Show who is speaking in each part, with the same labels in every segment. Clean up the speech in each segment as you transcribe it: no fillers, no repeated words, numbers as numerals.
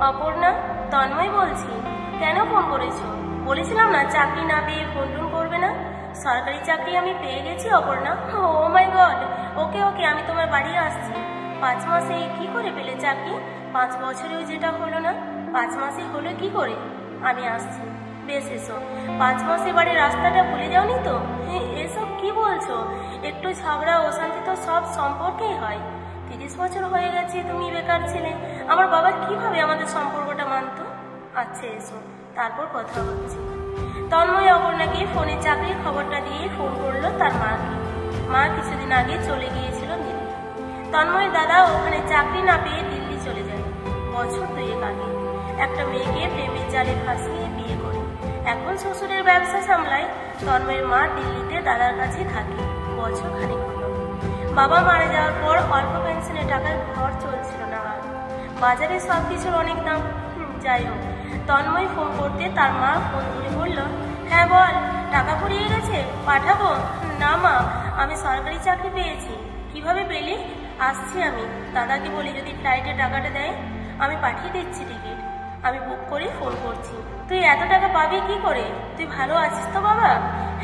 Speaker 1: অপর্ণা, তন্ময় বলছি। কেন ফোন করেছো? বলেছিলাম না চাকরি না পেয়ে ফোন টোন করবে না। সরকারি চাকরি আমি পেয়ে গেছি অপর্ণা। ও মাই গড। ওকে ওকে, আমি তোমার বাড়ি আসছি। 5 মাসে কি করে পেলে চাকরি? 5 বছরেও যেটা হলো না, 5 মাসে হলো কি করে? আমি আসছি। বেশ এসো। 5 মাস এবারে রাস্তাটা ভুলে যাওনি তো? এসব কি বলছো? একটু ঝগড়া অশান্তি তো সব সম্পর্কেই হয়। 30 বছর হয়ে গেছে তুমি বেকার ছেলে, আমার বাবা কিভাবে আমাদের সম্পর্কটা মানত? আচ্ছা এসো, তারপর কথা হচ্ছে। তন্ময় অপর্ণাকে ফোনে চাকরির খবরটা দিয়ে ফোন করলো তার মাকে। মা কিছুদিন আগে চলে গিয়েছিল দিল্লি। তন্ময়ের দাদা ওখানে চাকরি না পেয়ে দিল্লি চলে যায় বছর 2 আগে। একটা মেয়েকে প্রেমের জালে ফাঁসিয়ে বিয়ে করে এখন শ্বশুরের ব্যবসা সামলায়। তন্ময়ের মা দিল্লিতে দাদার কাছে থাকে বছর খানিক হলো। বাবা মারা যাওয়ার পর অল্প পেনশনের টাকায় ঘর চলছিল না আর। বাজারে সবকিছুর অনেক দাম। যাই হোক, তন্ময় ফোন করতে তার মা ফোন তুলে বলল, হ্যাঁ বল, টাকা ফুরিয়ে গেছে, পাঠাবো? না মা, আমি সরকারি চাকরি পেয়েছি। কিভাবে পেলি? আসছি আমি। দাদাকে বলি যদি ফ্লাইটে টাকাটা দেয় আমি পাঠিয়ে দিচ্ছি টিকিট। আমি বুক করে ফোন করছি। তুই এত টাকা পাবি কি করে? তুই ভালো আছিস তো বাবা?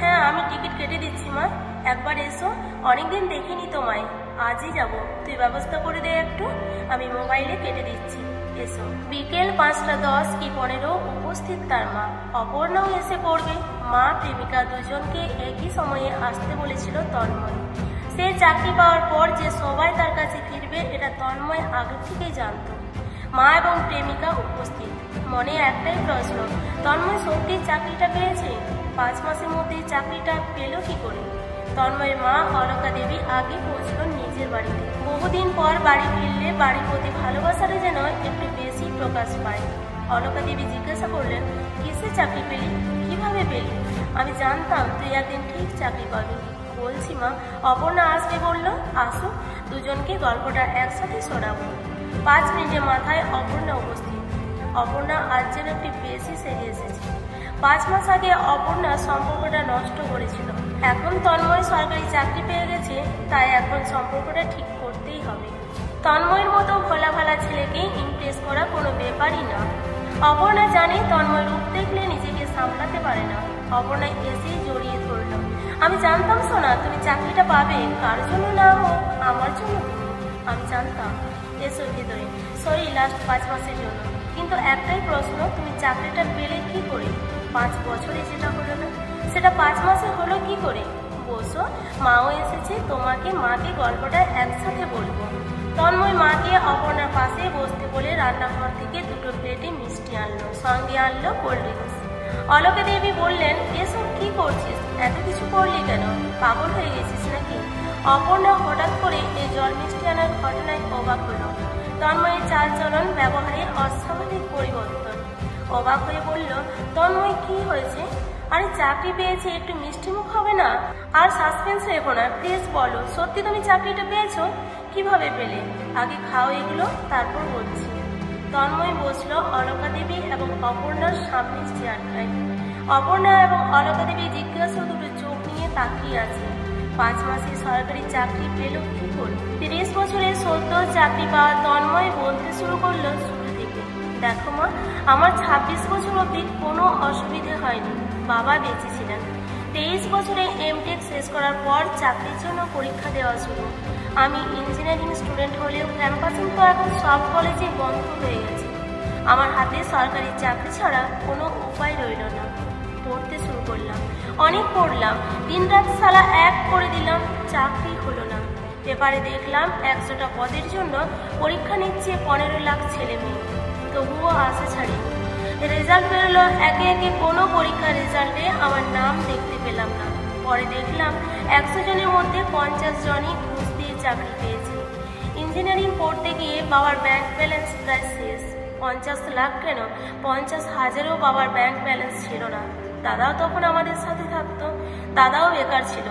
Speaker 1: হ্যাঁ, আমি টিকিট কেটে দিচ্ছি মা, একবার এসো। অনেকদিন দেখিনি তোমায়, আজই যাব। তুই ব্যবস্থা করে দে একটু, আমি মোবাইলে কেটে দিচ্ছি। এসো। বিকেল 5:10 কি 15 উপস্থিত তার মা। অপর্ণাও এসে পড়বে। মা প্রেমিকা দুজনকে একই সময়ে আসতে বলেছিল তন্ময়। সে চাকরি পাওয়ার পর যে সবাই তার কাছে ফিরবে এটা তন্ময় আগে থেকেই জানত। মা এবং প্রেমিকা উপস্থিত। মনে একটাই প্রশ্ন, তন্ময় সত্যি চাকরিটা পেয়েছে? 5 মাসের মধ্যে চাকরিটা পেল কি করে? তন্ময়ের মা অলকা দেবী আগে পৌঁছল নিজের বাড়িতে। বহুদিন পর বাড়ি ফিরলে বাড়ির প্রতি ভালোবাসাটা যেন একটু বেশি প্রকাশ পায়। অলকা দেবী জিজ্ঞাসা করলেন, কিসে চাকরি পেলি? কিভাবে পেলি? আমি জানতাম তুই একদিন ঠিক চাকরি পাবি। বলছি মা, অপর্ণা আসবে বললো, আসো, দুজনকে গল্পটা একসাথে শোনাবো। 5 মিনিটের মাথায় অপর্ণা উপস্থিত। অপর্ণা আজ যেন একটু বেশি সেরে এসেছে। 5 মাস আগে অপর্ণা সম্পর্কটা নষ্ট করেছিল। এখন তন্ময় সরকারি চাকরি পেয়ে গেছে, তাই এখন সম্পর্কটা ঠিক করতেই হবে। তন্ময়ের মতো ভোলা ভালা ছেলেকে ইমপ্রেস করা কোনো ব্যাপারই না। অপর্ণা জানে তন্ময় রূপ দেখলে নিজেকে সামলাতে পারে না। অপর্ণা এসেই জড়িয়ে ধরল। আমি জানতাম সোনা তুমি চাকরিটা পাবে, কার জন্য না হোক আমার জন্য। আমি জানতাম। এসো ভেতরে। সরি লাস্ট 5 মাসের জন্য, কিন্তু একটাই প্রশ্ন, তুমি চাকরিটা পেলে কি করে? 5 বছরে যেটা হলো না সেটা 5 মাসে হলো কি করে? বসো, মাও এসেছে, তোমাকে মাকে গল্পটা একসাথে বলবো। তন্ময় মাকে অপর্ণার পাশে বসতে বলে রান্নাঘর থেকে 2 প্লেটে মিষ্টি আনলো, সঙ্গে আনলো কোল্ড ড্রিঙ্কস। অলকা দেবী বললেন, এসব কি করছিস? এত কিছু করলি কেন? পাগল হয়ে গেছিস নাকি? অপর্ণা হঠাৎ করে এই জল মিষ্টি আনার ঘটনায় অবাক হলো। তন্ময়ের চালচলন ব্যবহারে অস্বাভাবিক পরিবর্তন। অবাক হয়ে বলল, তন্ময় কি হয়েছে? আরে চাকরি পেয়েছে, একটু মিষ্টি মুখ হবে না? আর সাসপেন্স হয়েও না, প্লিজ বলো, সত্যি তুমি চাকরিটা পেয়েছো? কিভাবে পেলে? আগে খাও এগুলো, তারপর বলছি। তন্ময় বসলো অলকা দেবী এবং অপর্ণার সামনে চেয়ারটায়। অপর্ণা এবং অলকা দেবী জিজ্ঞাসা 2 চোখ নিয়ে তাকিয়ে আছে। 5 মাসে সরকারি চাকরি পেল কি করে? 30 বছরে সদ্য চাকরি পাওয়া তন্ময় বলতে শুরু করলো শুরু থেকে, দেখো মা, আমার 26 বছর অবধি কোনো অসুবিধে হয়নি। বাবা বেঁচে ছিলেন। 23 বছরে এমটেক শেষ করার পর চাকরির জন্য পরীক্ষা দেওয়া শুরু। আমি ইঞ্জিনিয়ারিং স্টুডেন্ট হলেও ক্যাম্পাসিং তো এখন সব কলেজে বন্ধ হয়ে গেছে। আমার হাতে সরকারি চাকরি ছাড়া কোনো উপায় রইল না। পড়তে শুরু করলাম, অনেক পড়লাম, দিনরাত সালা এক করে দিলাম, চাকরি হলো না। পেপারে দেখলাম 100টা পদের জন্য পরীক্ষা নিচ্ছে 15 লাখ ছেলে মেয়ে, তবুও আশা ছাড়িনি। রেজাল্ট বেরোলো, একে একে কোনো পরীক্ষার রেজাল্টে আমার নাম দেখতে পেলাম না। পরে দেখলাম 100 জনের মধ্যে 50 জনই ঘুষ দিয়ে চাকরি পেয়েছে। ইঞ্জিনিয়ারিং পড়তে গিয়ে বাবার ব্যাংক ব্যালেন্স প্রায় শেষ। 50 লাখ কেন, 50,000ও বাবার ব্যাংক ব্যালেন্স ছিল না। দাদাও তখন আমাদের সাথে থাকতো, দাদাও বেকার ছিল।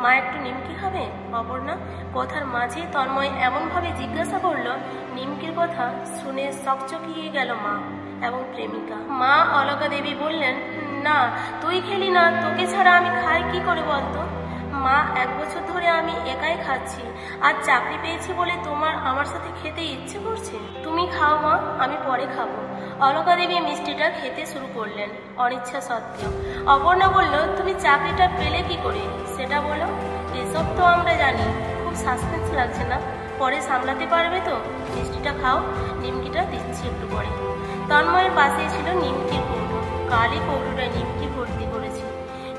Speaker 1: মা একটু নিমকি খাবে? অপর্ণা কথার মাঝে তন্ময় এমনভাবে জিজ্ঞাসা করলো, নিমকির কথা শুনে চকচকিয়ে গেল মা এবং প্রেমিকা। মা অলকা দেবী বললেন, না তুই খেলি না, তোকে ছাড়া আমি খাই কি করে বলতো? মা 1 বছর ধরে আমি একাই খাচ্ছি, আর চাকরি পেয়েছি বলে তোমার আমার সাথে খেতে ইচ্ছে করছে? তুমি খাও মা, আমি পরে খাবো। অলকা দেবী মিষ্টিটা খেতে শুরু করলেন অনিচ্ছা সত্ত্বেও। অপর্ণা বলল, তুমি চাকরিটা পেলে কি করে সেটা বলো। এসব তো আমরা জানি, খুব সাসপেন্স লাগছে না? পরে সামলাতে পারবে তো? মিষ্টিটা খাও, নিমকিটা দিচ্ছি একটু পরে। তন্ময়ের পাশে ছিল নিমকির কৌটো। কালই কৌটোটায় নিমকি ভর্তি করেছি।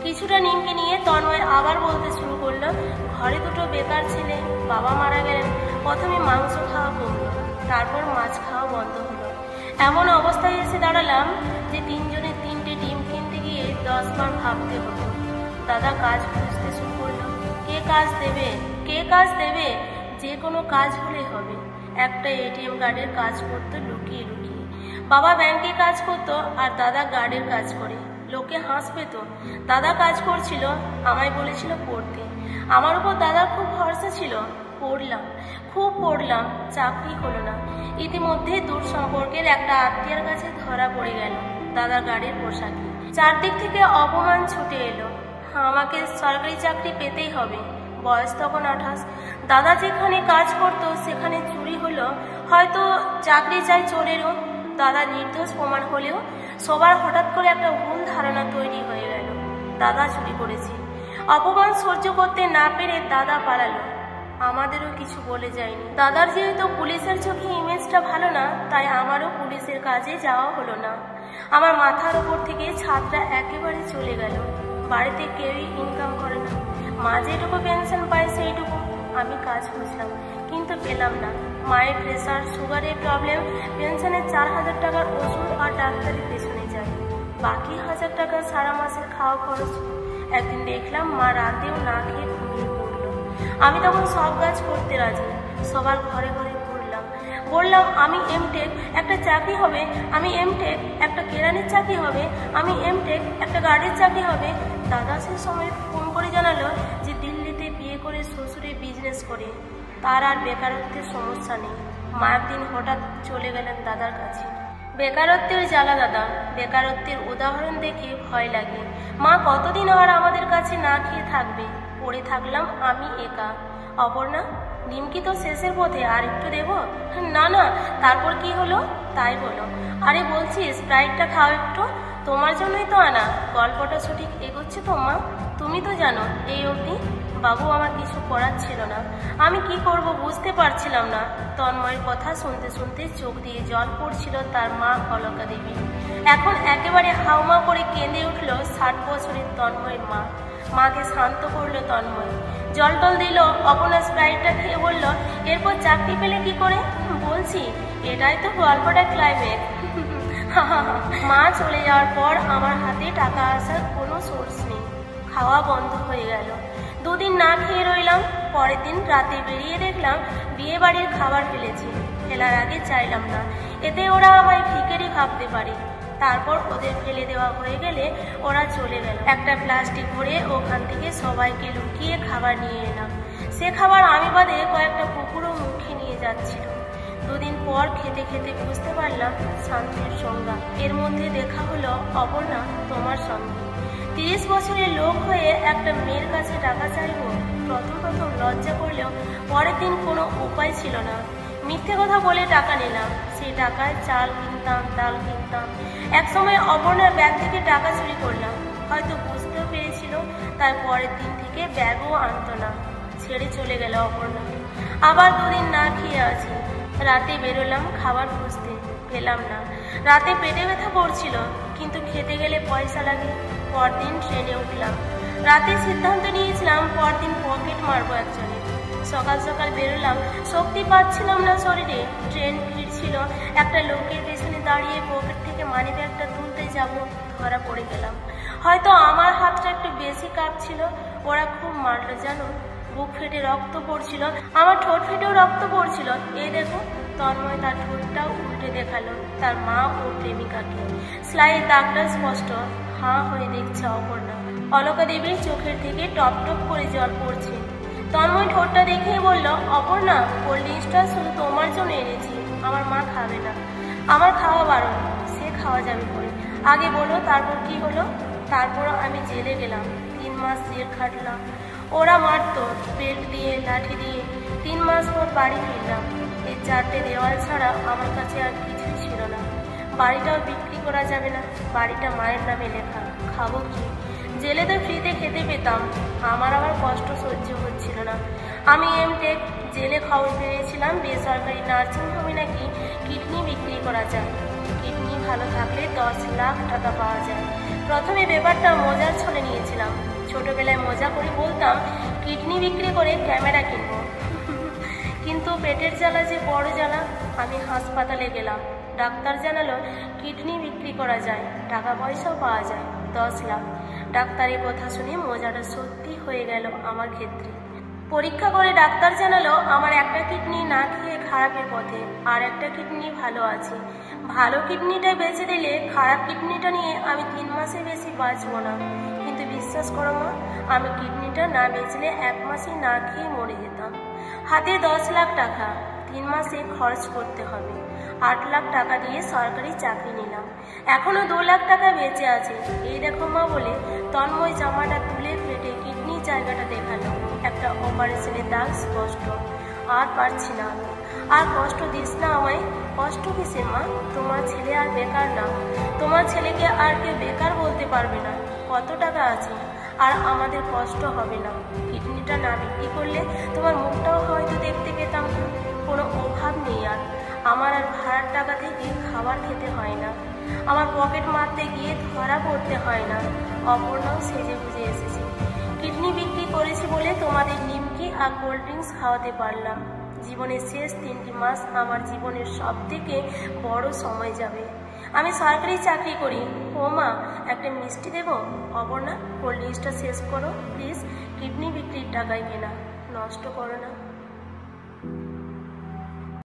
Speaker 1: কিছুটা নিমকি নিয়ে তন্ময় আবার বলতে শুরু করলো, ঘরে দুটো বেকার ছেলে, বাবা মারা গেলেন, প্রথমে মাংস খাওয়া কমলো, তারপর মাছ খাওয়া বন্ধ হলো। এমন অবস্থায় এসে দাঁড়ালাম যে 3 জনে 3টে ডিম কিনতে গিয়ে 10 বার ভাবতে হতো। দাদা কাজ খুঁজতে শুরু করলো। কে কাজ দেবে, কে কাজ দেবে? যে কোনো কাজ হলে হবে। একটা এটিএম কার্ডের কাজ করতো লুকিয়ে লুকিয়ে। বাবা ব্যাংকে কাজ করতো আর দাদা গার্ডের কাজ করে। লোকে হাসবে তো। দাদা কাজ করছিল, আমায় বলেছিল পড়তে। আমার উপর দাদার খুব ভরসা ছিল। পড়লাম, খুব পড়লাম, চাকরি হলো না। ইতিমধ্যে দূর সম্পর্কের একটা আত্মীয়ের কাছে ধরা পড়ে গেল দাদার গাড়ির পোশাকে। চারদিক থেকে অপমান ছুটে এলো। আমাকে সরকারি চাকরি পেতেই হবে। বয়স তখন 28। দাদা যেখানে কাজ করতো সেখানে চুরি হলো, হয়তো চাকরি চাই চোরেরও। দাদা নির্দোষ প্রমাণ হলেও সবার হঠাৎ করে একটা ভুল ধারণা তৈরি হয়ে গেল, দাদা চুরি করেছে। অপমান সহ্য করতে না পেরে দাদা পালালো। আমাদেরও কিছু বলে যায়নি। দাদার যেহেতু পুলিশের চোখে ইমেজটা ভালো না, তাই আমারও পুলিশের কাজে যাওয়া হলো না। আমার মাথার উপর থেকে ছাদটা একেবারে চলে গেল। বাড়িতে কেউই ইনকাম করে না। মা যেটুকু পেনশন পায় সেইটুকু। আমি কাজ খুঁজলাম, কিন্তু পেলাম না। মায়ের প্রেশার, সুগারের প্রবলেম, পেনশনের 4000 টাকার ওষুধ আর ডাক্তারের পেছনে যায়। বাকি 1000 টাকা সারা মাসের খাওয়া খরচ। একদিন দেখলাম মা রাতেও না খেয়ে ঘুমিয়ে পড়ল। আমি তখন সব কাজ করতে রাজি। সবার ঘরে ঘরে ঘুরলাম, বললাম আমি এমটেক, একটা চাকরি হবে। আমি এমটেক, একটা কেরানির চাকরি হবে। আমি এমটেক, একটা গার্ডের চাকরি হবে। দাদা সে সময় ফোন করে জানালো যে দিল্লিতে বিয়ে করে শ্বশুরে বিজনেস করে, তার আর বেকারত্বের সমস্যা নেই। মা একদিন হঠাৎ চলে গেলেন দাদার কাছে। বেকারত্বের জ্বালা দাদা, বেকারত্বের উদাহরণ দেখে ভয় লাগে। মা কতদিন আর আমাদের কাছে না খেয়ে থাকবে? পড়ে থাকলাম আমি একা। অপর্ণা, নিমকি তো শেষের পথে, আর একটু দেবো? না না, তারপর কি হলো তাই বলো। আরে বলছি স্প্রাইটটা খাও একটু, তোমার জন্যই তো আনা। গল্পটা সঠিক এগোচ্ছে তো মা? তুমি তো জানো এই অবধি বাবু আমার কিছু করার ছিল না। আমি কি করব বুঝতে পারছিলাম না। তন্ময়ের কথা শুনতে শুনতে চোখ দিয়ে জল পড়ছিল তার মা অলকা দেবী। এখন একেবারে হাউমা করে কেঁদে উঠল 60 বছরের তন্ময়ের মা। মাকে শান্ত করলো তন্ময়, জল টল দিল। অপর্ণা স্প্রাইটটা খেয়ে বলল, এরপর চাকরি পেলে কি করে? বলছি এটাই তো গল্পটা ক্লাইম্যাক্স। মা চলে যাওয়ার পর আমার হাতে টাকা আসার কোনো সোর্স নেই। খাওয়া বন্ধ হয়ে গেল। 2 দিন না খেয়ে রইলাম। পরের দিন রাতে বেরিয়ে দেখলাম বিয়ে বাড়ির খাবার ফেলেছি। ফেলার আগে চাইলাম না, এতে ওরা আমায় ভিখারি ভাবতে পারে। তারপর ওদের ফেলে দেওয়া হয়ে গেলে ওরা চলে গেল। একটা প্লাস্টিক ভরে ওখান থেকে সবাইকে লুকিয়ে খাবার নিয়ে এলাম। সে খাবার আমি বাদে কয়েকটা কুকুরও মুখে নিয়ে যাচ্ছিল। 2 দিন পর খেতে খেতে বুঝতে পারলাম শান্তির সংজ্ঞা। এর মধ্যে দেখা হলো অপর্ণা তোমার সঙ্গে। 30 বছরের লোক হয়ে একটা মেয়ের কাছে টাকা চাইব, প্রথম লজ্জা করলেও পরের দিন কোনো উপায় ছিল না। মিথ্যে কথা বলে টাকা নিলাম। সেই টাকায় চাল কিনতাম, ডাল কিনতাম। একসময় অপর্ণার ব্যাগ থেকে টাকা চুরি করলাম। হয়তো বুঝতেও পেরেছিল, তাই পরের দিন থেকে ব্যাগও আনতো না। ছেড়ে চলে গেল অপর্ণা। আবার 2 দিন না খেয়ে আছি। রাতে বেরোলাম খাবার খুঁজতে, পেলাম না। রাতে পেটে ব্যথা করছিল, কিন্তু খেতে গেলে পয়সা লাগে। পরদিন ট্রেনে উঠলাম। রাতে সিদ্ধান্ত নিয়েছিলাম পরদিন পকেট মারবো একজনের। সকাল সকাল বেরোলাম, শক্তি পাচ্ছিলাম না শরীরে। ট্রেন ফিরছিল। একটা লোকের পেছনে দাঁড়িয়ে পকেট থেকে মানি ব্যাগটা তুলতে যাব, ধরা পড়ে গেলাম। হয়তো আমার হাতটা একটু বেশি কাঁপছিল। ওরা খুব মারলো জানো। বুক ফেটে রক্ত পড়ছিল, আমার ঠোঁট ফেটেও রক্ত পড়ছিল। এই দেখো, তন্ময় তার ঠোঁটটাও উল্টে দেখালো তার মা ও প্রেমিকাকে। সেলাইয়ের দাগটা স্পষ্ট। হাঁ হয়ে দেখছে অপর্ণা। অলকা দেবীর চোখের থেকে টপ টপ করে জল পড়ছে। তন্ময় ঠোঁটটা দেখে বলল, অপর্ণা, কোল্ড ড্রিঙ্কসটা শুধু তোমার জন্য এনেছি, আমার মা খাবে না। আমার খাওয়া বারণ। সে খাওয়া যাবে পরে, আগে বলো তারপর কি হলো? তারপর আমি জেলে গেলাম। 3 মাস জেল খাটলাম। ওরা মারতো বেল্ট দিয়ে, লাঠি দিয়ে। 3 মাস পর বাড়ি ফিরলাম। এই 4টে দেওয়াল ছাড়া আমার কাছে আর কিছুই ছিল না। বাড়িটাও বিক্রি করা যাবে না, বাড়িটা মায়ের নামে লেখা। খাবো কি? জেলে তো ফ্রিতে খেতে পেতাম, আমার আবার কষ্ট সহ্য হচ্ছিল না। আমি এমটেক জেলে খবর পেয়েছিলাম বেসরকারি নার্সিং হোমে নাকি কিডনি বিক্রি করা যায়। কিডনি ভালো থাকলে 10 লাখ টাকা পাওয়া যায়। প্রথমে ব্যাপারটা মজার ছলে নিয়েছিলাম। ছোটবেলায় মজা করে বলতাম কিডনি বিক্রি করে ক্যামেরা কিনবো। কিন্তু পেটের জ্বালা যে বড় জ্বালা। আমি হাসপাতালে গেলাম, ডাক্তার জানালো কিডনি বিক্রি করা যায়, টাকা পয়সাও পাওয়া যায় 10 লাখ। ডাক্তারের কথা শুনে মজাটা সত্যি হয়ে গেল আমার ক্ষেত্রে। পরীক্ষা করে ডাক্তার জানালো আমার একটা কিডনি না খেয়ে খারাপের পথে, আর একটা কিডনি ভালো আছে। ভালো কিডনিটা বেঁচে দিলে খারাপ কিডনিটা নিয়ে আমি 3 মাসের বেশি বাঁচবো না। কিন্তু বিশ্বাস করো মা, আমি কিডনিটা না বেচলে 1 মাসে না খেয়ে মরে যেতাম। হাতে 10 লাখ টাকা, 3 মাসে খরচ করতে হবে। 8 লাখ টাকা দিয়ে সরকারি চাকরি নিলাম। এখনো 2 লাখ টাকা বেঁচে আছে। এই দেখো মা বলে তন্ময় জামাটা তুলে ফেটে কিডনির জায়গাটা দেখালো। একটা অপারেশনের দাগ স্পষ্ট। আর পারছি না আমি। আর কষ্ট দিস না আমায়। কষ্ট কিসে মা? তোমার ছেলে আর বেকার না। তোমার ছেলেকে আর কেউ বেকার বলতে পারবে না। কত টাকা আছে, আর আমাদের কষ্ট হবে না। কিডনিটা না বিক্রি করলে তোমার মুখটাও হয়তো দেখতে পেতাম না। কোনো অভাব নেই আর। আমার আর ভাড়ার টাকা থেকে খাবার খেতে হয় না। আমার পকেট মারতে গিয়ে ধরা পড়তে হয় না। অপর্ণাও সেজে বুঝে এসেছে। কিডনি বিক্রি করেছি বলে তোমাদের নিমকি আর কোল্ড ড্রিঙ্কস খাওয়াতে পারলাম। জীবনের শেষ 3টি মাস আমার জীবনের সব থেকে বড় সময় যাবে। আমি সরকারি চাকরি করি। ও মা, একটা মিষ্টি দেবো? অপর্ণা, কোল্ড ড্রিঙ্কসটা শেষ করো প্লিজ। কিডনি বিক্রির টাকায় কেনা, নষ্ট করো না।